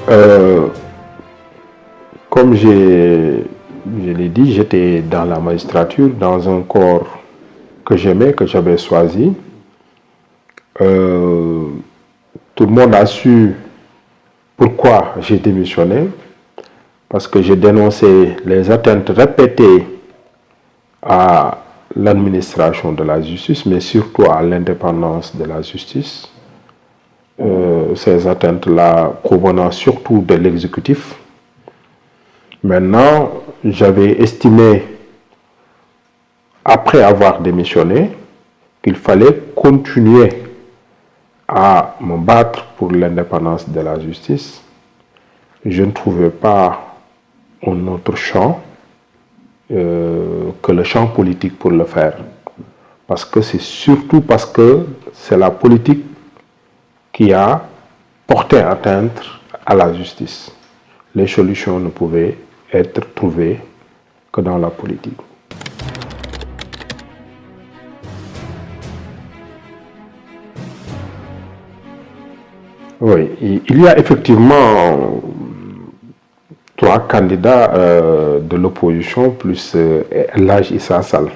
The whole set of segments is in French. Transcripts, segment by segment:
Euh, Comme je l'ai dit, j'étais dans la magistrature, dans un corps que j'aimais, que j'avais choisi. Tout le monde a su pourquoi j'ai démissionné, parce que j'ai dénoncé les atteintes répétées à l'administration de la justice, mais surtout à l'indépendance de la justice. Ces atteintes-là provenant surtout de l'exécutif. Maintenant, j'avais estimé, après avoir démissionné, qu'il fallait continuer à me battre pour l'indépendance de la justice. Je ne trouvais pas un autre champ que le champ politique pour le faire. Parce que c'est surtout parce que c'est la politique qui a porté atteinte à la justice. Les solutions ne pouvaient être trouvées que dans la politique. Oui, il y a effectivement 3 candidats de l'opposition plus l'âge Issa Sall.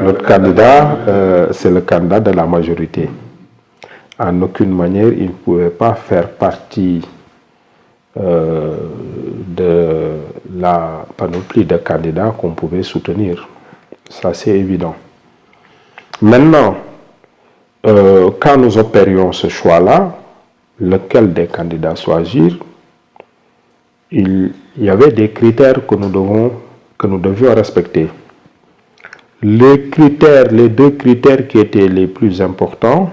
L'autre candidat, c'est le candidat de la majorité. En aucune manière, il ne pouvait pas faire partie de la panoplie de candidats qu'on pouvait soutenir. Ça, c'est évident. Maintenant, quand nous opérions ce choix-là, lequel des candidats choisir, il y avait des critères que nous devions respecter. Les 2 critères qui étaient les plus importants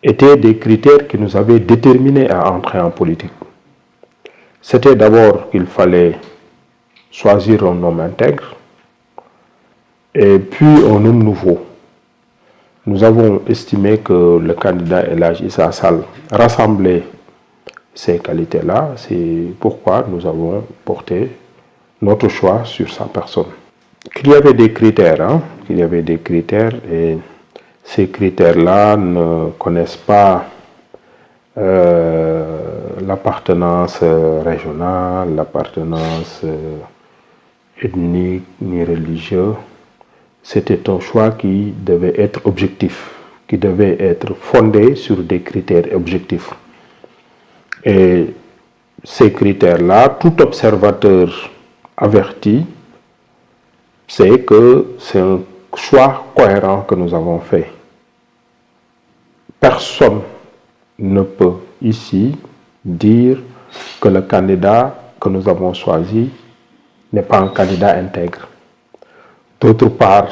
étaient des critères qui nous avaient déterminés à entrer en politique. C'était d'abord qu'il fallait choisir un homme intègre et puis un homme nouveau. Nous avons estimé que le candidat Elhadji Issa Sall rassemblait ces qualités-là. C'est pourquoi nous avons porté notre choix sur sa personne. Qu'il y avait des critères, et ces critères-là ne connaissent pas l'appartenance régionale, l'appartenance ethnique ni religieuse. C'était un choix qui devait être objectif, qui devait être fondé sur des critères objectifs. Et ces critères-là, tout observateur averti sait que c'est un choix cohérent que nous avons fait. Personne ne peut ici dire que le candidat que nous avons choisi n'est pas un candidat intègre. D'autre part,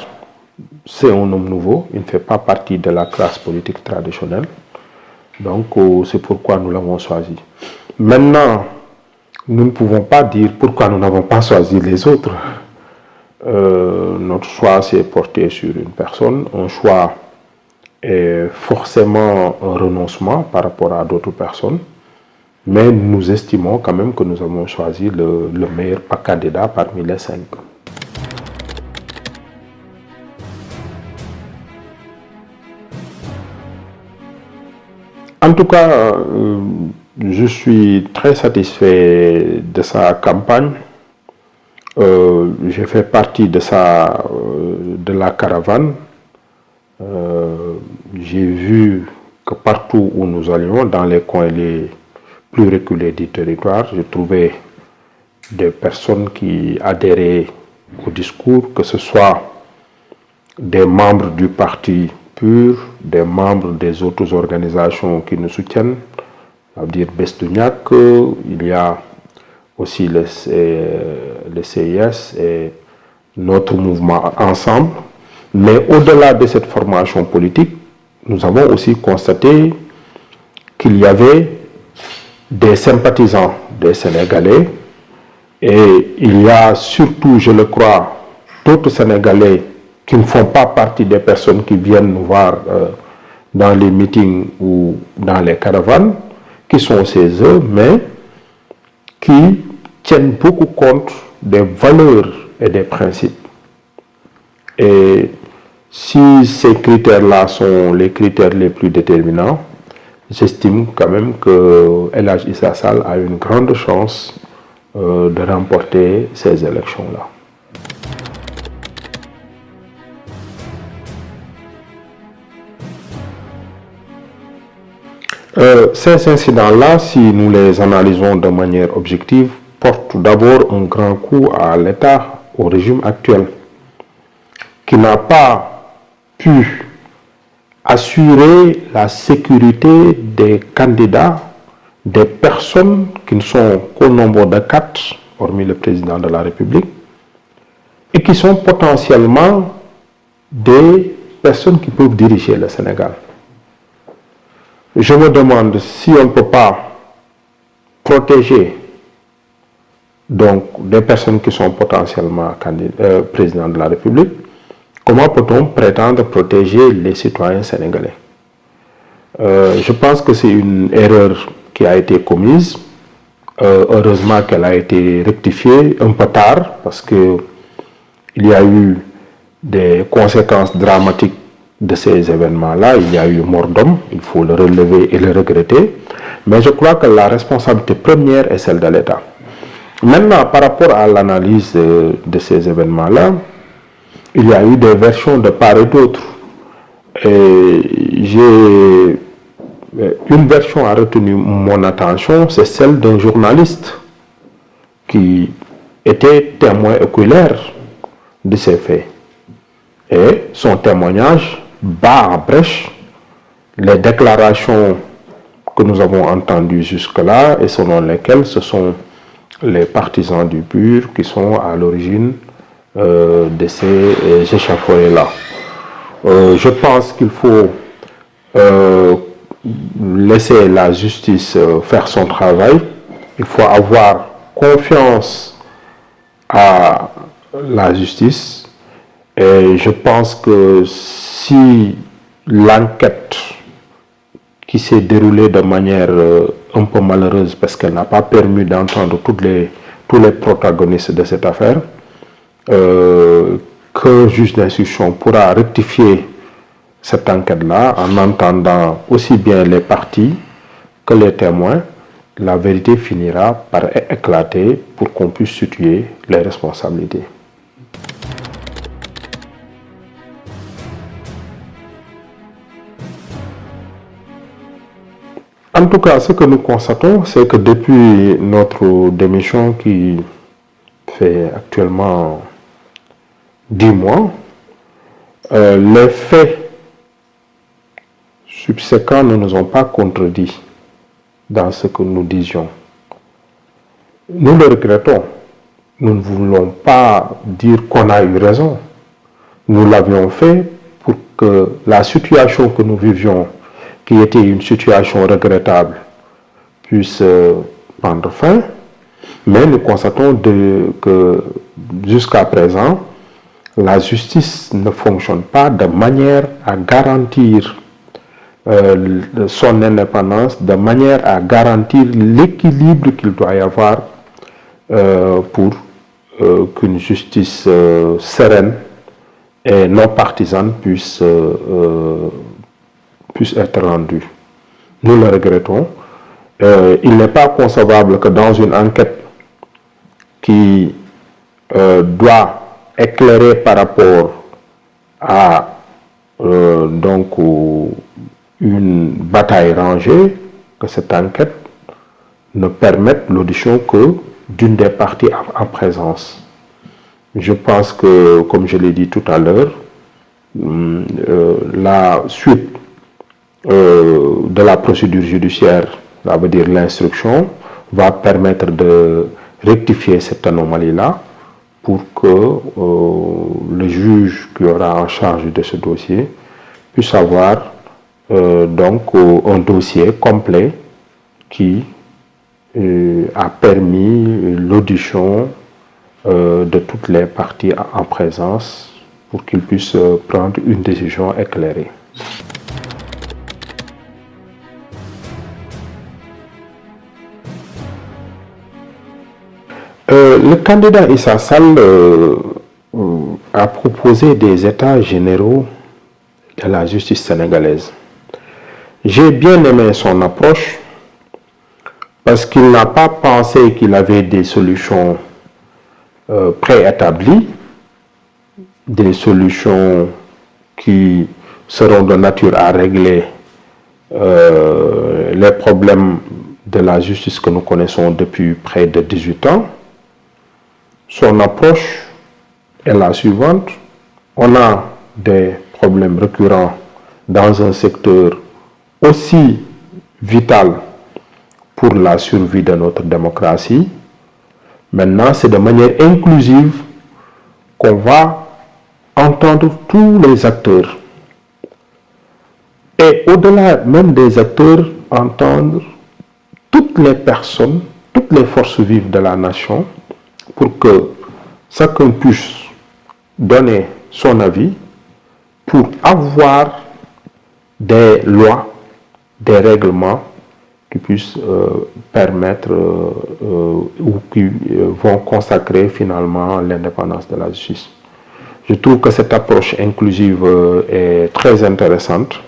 c'est un homme nouveau, il ne fait pas partie de la classe politique traditionnelle. Donc, c'est pourquoi nous l'avons choisi. Maintenant, nous ne pouvons pas dire pourquoi nous n'avons pas choisi les autres. Notre choix s'est porté sur une personne. Un choix est forcément un renoncement par rapport à d'autres personnes. Mais nous estimons quand même que nous avons choisi le meilleur candidat parmi les 5. En tout cas, je suis très satisfait de sa campagne. J'ai fait partie de la caravane. J'ai vu que partout où nous allions, dans les coins les plus reculés du territoire, je trouvais des personnes qui adhéraient au discours, que ce soit des membres du parti PUR, des membres des autres organisations qui nous soutiennent, ça veut dire Bestuniak, il y a aussi le CIS et notre mouvement ensemble. Mais au-delà de cette formation politique, nous avons aussi constaté qu'il y avait des sympathisants des Sénégalais et il y a surtout, je le crois, d'autres Sénégalais qui ne font pas partie des personnes qui viennent nous voir dans les meetings ou dans les caravanes, qui sont chez eux, mais qui tiennent beaucoup compte des valeurs et des principes. Et si ces critères-là sont les critères les plus déterminants, j'estime quand même que El Hadj Issa Sall a une grande chance de remporter ces élections-là. Ces incidents-là, si nous les analysons de manière objective, portent d'abord un grand coup à l'État, au régime actuel, qui n'a pas pu assurer la sécurité des candidats, des personnes qui ne sont qu'au nombre de 4, hormis le président de la République, et qui sont potentiellement des personnes qui peuvent diriger le Sénégal. Je me demande si on ne peut pas protéger donc des personnes qui sont potentiellement présidents de la République. Comment peut-on prétendre protéger les citoyens sénégalais? Je pense que c'est une erreur qui a été commise. Heureusement qu'elle a été rectifiée un peu tard parce que il y a eu des conséquences dramatiques de ces événements-là. Il y a eu mort d'homme, il faut le relever et le regretter. Mais je crois que la responsabilité première est celle de l'État. Maintenant, par rapport à l'analyse de ces événements-là, il y a eu des versions de part et d'autre. Une version a retenu mon attention, c'est celle d'un journaliste qui était témoin oculaire de ces faits. Et son témoignage bat en brèche les déclarations que nous avons entendues jusque-là et selon lesquelles ce sont les partisans du PUR qui sont à l'origine de ces échauffourées-là. Je pense qu'il faut laisser la justice faire son travail. Il faut avoir confiance à la justice. Et je pense que si l'enquête qui s'est déroulée de manière un peu malheureuse, parce qu'elle n'a pas permis d'entendre tous les protagonistes de cette affaire, qu'un juge d'instruction pourra rectifier cette enquête-là en entendant aussi bien les parties que les témoins, la vérité finira par éclater pour qu'on puisse situer les responsabilités. En tout cas, ce que nous constatons, c'est que depuis notre démission qui fait actuellement 10 mois, les faits subséquents ne nous ont pas contredits dans ce que nous disions. Nous le regrettons. Nous ne voulons pas dire qu'on a eu raison. Nous l'avions fait pour que la situation que nous vivions, qui était une situation regrettable, puisse prendre fin. Mais nous constatons que jusqu'à présent, la justice ne fonctionne pas de manière à garantir son indépendance, de manière à garantir l'équilibre qu'il doit y avoir pour qu'une justice sereine et non partisane puisse être rendue. Nous le regrettons. Il n'est pas concevable que dans une enquête qui doit éclairer par rapport à donc une bataille rangée, que cette enquête ne permette l'audition que d'une des parties en présence. Je pense que, comme je l'ai dit tout à l'heure, la suite de la procédure judiciaire, ça veut dire l'instruction, va permettre de rectifier cette anomalie-là pour que le juge qui aura en charge de ce dossier puisse avoir donc un dossier complet qui a permis l'audition de toutes les parties en présence pour qu'ils puissent prendre une décision éclairée. Le candidat Issa Sall a proposé des états généraux de la justice sénégalaise. J'ai bien aimé son approche parce qu'il n'a pas pensé qu'il avait des solutions préétablies, des solutions qui seront de nature à régler les problèmes de la justice que nous connaissons depuis près de 18 ans. Son approche est la suivante. On a des problèmes récurrents dans un secteur aussi vital pour la survie de notre démocratie. Maintenant, c'est de manière inclusive qu'on va entendre tous les acteurs. Et au-delà même des acteurs, entendre toutes les personnes, toutes les forces vives de la nation, pour que chacun puisse donner son avis, pour avoir des lois, des règlements qui puissent permettre ou qui vont consacrer finalement l'indépendance de la justice. Je trouve que cette approche inclusive est très intéressante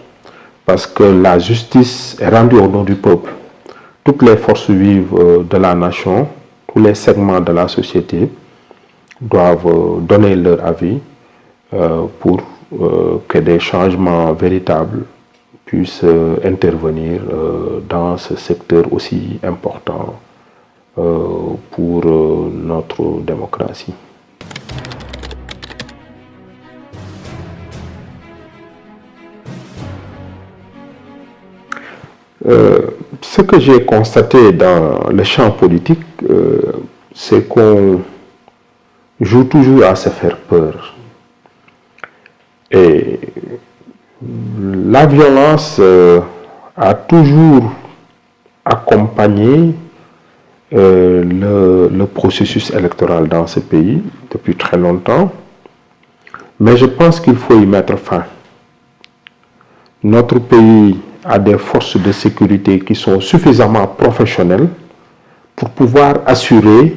parce que la justice est rendue au nom du peuple. Toutes les forces vives de la nation, tous les segments de la société doivent donner leur avis pour que des changements véritables puissent intervenir dans ce secteur aussi important pour notre démocratie. Ce que j'ai constaté dans le champ politique, c'est qu'on joue toujours à se faire peur. Et la violence a toujours accompagné le processus électoral dans ce pays depuis très longtemps. Mais je pense qu'il faut y mettre fin. Notre pays a des forces de sécurité qui sont suffisamment professionnelles pour pouvoir assurer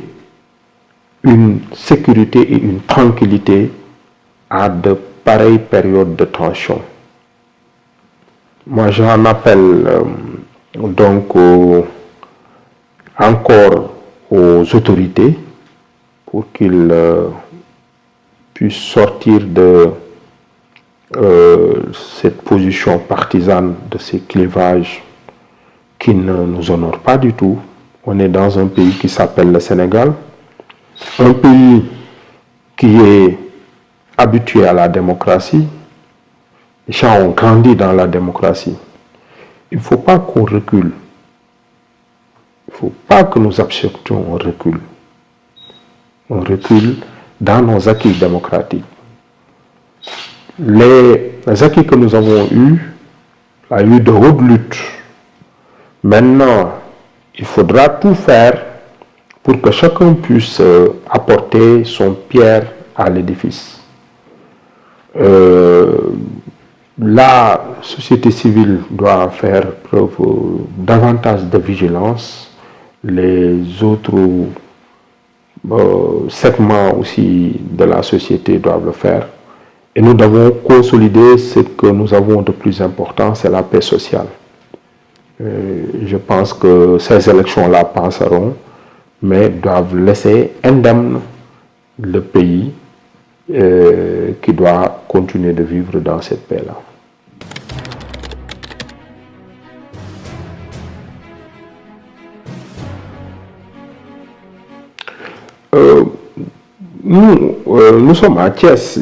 une sécurité et une tranquillité à de pareilles périodes de tension. Moi, j'en appelle donc encore aux autorités pour qu'ils puissent sortir de cette position partisane, de ces clivages qui ne nous honorent pas du tout. On est dans un pays qui s'appelle le Sénégal, un pays qui est habitué à la démocratie. Les gens ont grandi dans la démocratie. Il ne faut pas qu'on recule. Il ne faut pas que nous acceptions un recul. On recule dans nos acquis démocratiques. Les acquis que nous avons eus, il y a eu de hautes luttes. Maintenant, il faudra tout faire pour que chacun puisse apporter son pierre à l'édifice. La société civile doit faire preuve davantage de vigilance. Les autres segments aussi de la société doivent le faire. Et nous devons consolider ce que nous avons de plus important, c'est la paix sociale. Je pense que ces élections-là passeront, mais doivent laisser indemne le pays qui doit continuer de vivre dans cette paix-là. Nous sommes à Thiès.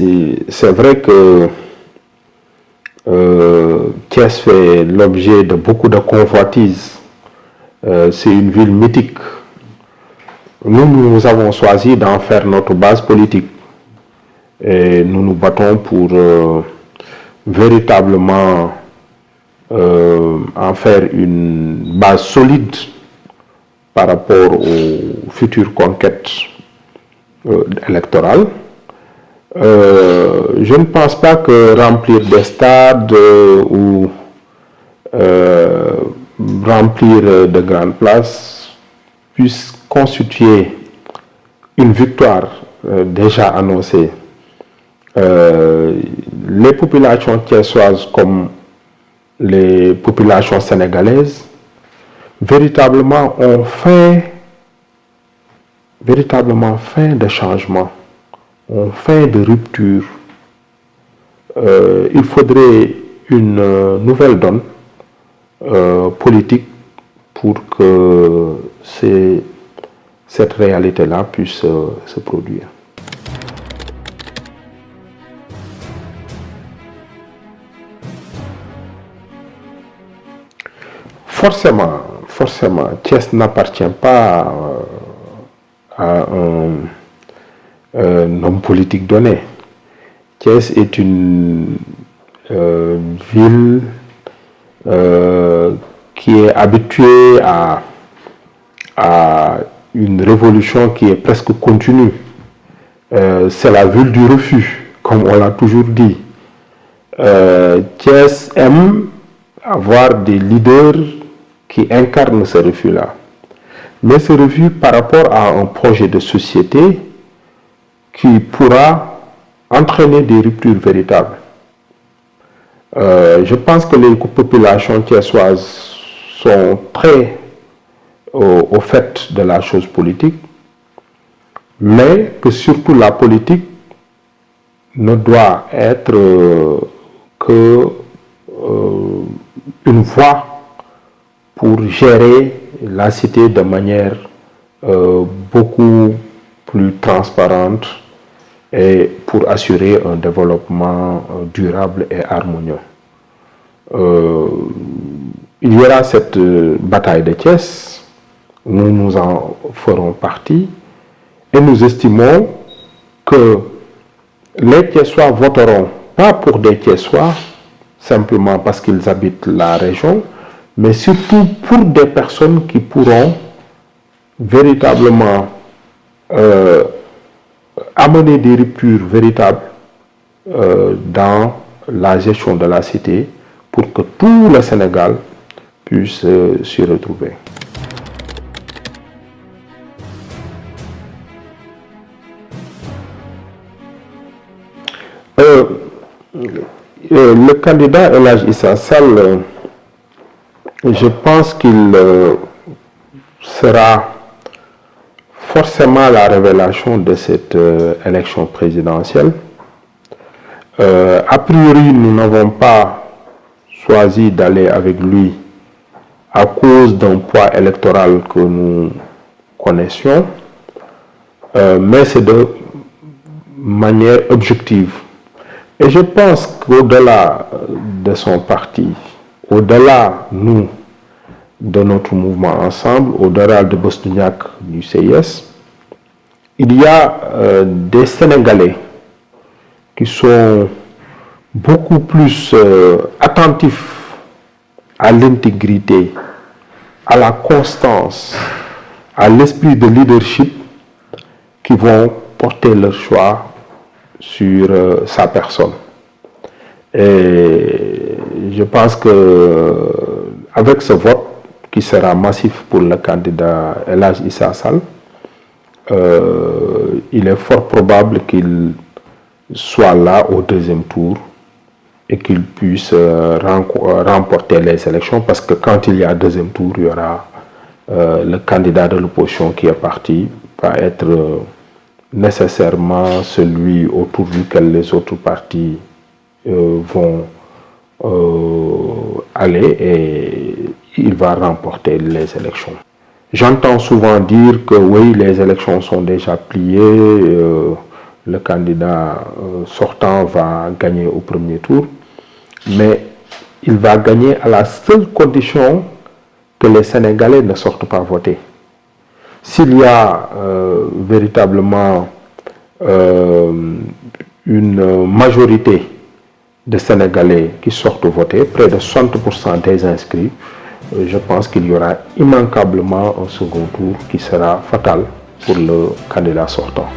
C'est vrai que Thiès fait l'objet de beaucoup de convoitises. C'est une ville mythique. Nous avons choisi d'en faire notre base politique. Et nous nous battons pour véritablement en faire une base solide par rapport aux futures conquêtes électorales. Je ne pense pas que remplir des stades ou remplir de grandes places puisse constituer une victoire déjà annoncée. Les populations thiessoises comme les populations sénégalaises véritablement ont faim de changement, ont faim de rupture. Il faudrait une nouvelle donne politique pour que cette réalité-là puisse se produire. Forcément, Thiès n'appartient pas à un homme politique donné. Thiès est une ville qui est habituée à une révolution qui est presque continue. C'est la ville du refus, comme on l'a toujours dit. Thiès aime avoir des leaders qui incarnent ce refus-là. Mais ce refus par rapport à un projet de société qui pourra entraîner des ruptures véritables. Je pense que les populations thiessoises sont très au fait de la chose politique, mais que surtout la politique ne doit être que une voie pour gérer la cité de manière beaucoup plus transparente et pour assurer un développement durable et harmonieux. Il y aura cette bataille de Thiès, nous en ferons partie, et nous estimons que les Thiessois voteront pas pour des Thiessois, simplement parce qu'ils habitent la région, mais surtout pour des personnes qui pourront véritablement amener des ruptures véritables dans la gestion de la cité pour que tout le Sénégal puisse s'y retrouver. Le candidat El Hadj Issa Sall, je pense qu'il sera forcément la révélation de cette élection présidentielle. A priori, nous n'avons pas choisi d'aller avec lui à cause d'un poids électoral que nous connaissions, mais c'est de manière objective. Et je pense qu'au-delà de son parti, au-delà, nous, de notre mouvement ensemble, au-delà de Bosniaque du CIS, il y a des Sénégalais qui sont beaucoup plus attentifs à l'intégrité, à la constance, à l'esprit de leadership, qui vont porter leur choix sur sa personne. Et je pense que avec ce vote qui sera massif pour le candidat El Hadj Issa Sall, il est fort probable qu'il soit là au deuxième tour et qu'il puisse remporter les élections, parce que quand il y a deuxième tour, il y aura le candidat de l'opposition qui est parti, va être nécessairement celui autour duquel les autres partis vont aller, et il va remporter les élections. J'entends souvent dire que oui, les élections sont déjà pliées, le candidat sortant va gagner au premier tour, mais il va gagner à la seule condition que les Sénégalais ne sortent pas voter. S'il y a véritablement une majorité de Sénégalais qui sortent voter, près de 60% des inscrits, je pense qu'il y aura immanquablement un second tour qui sera fatal pour le candidat sortant.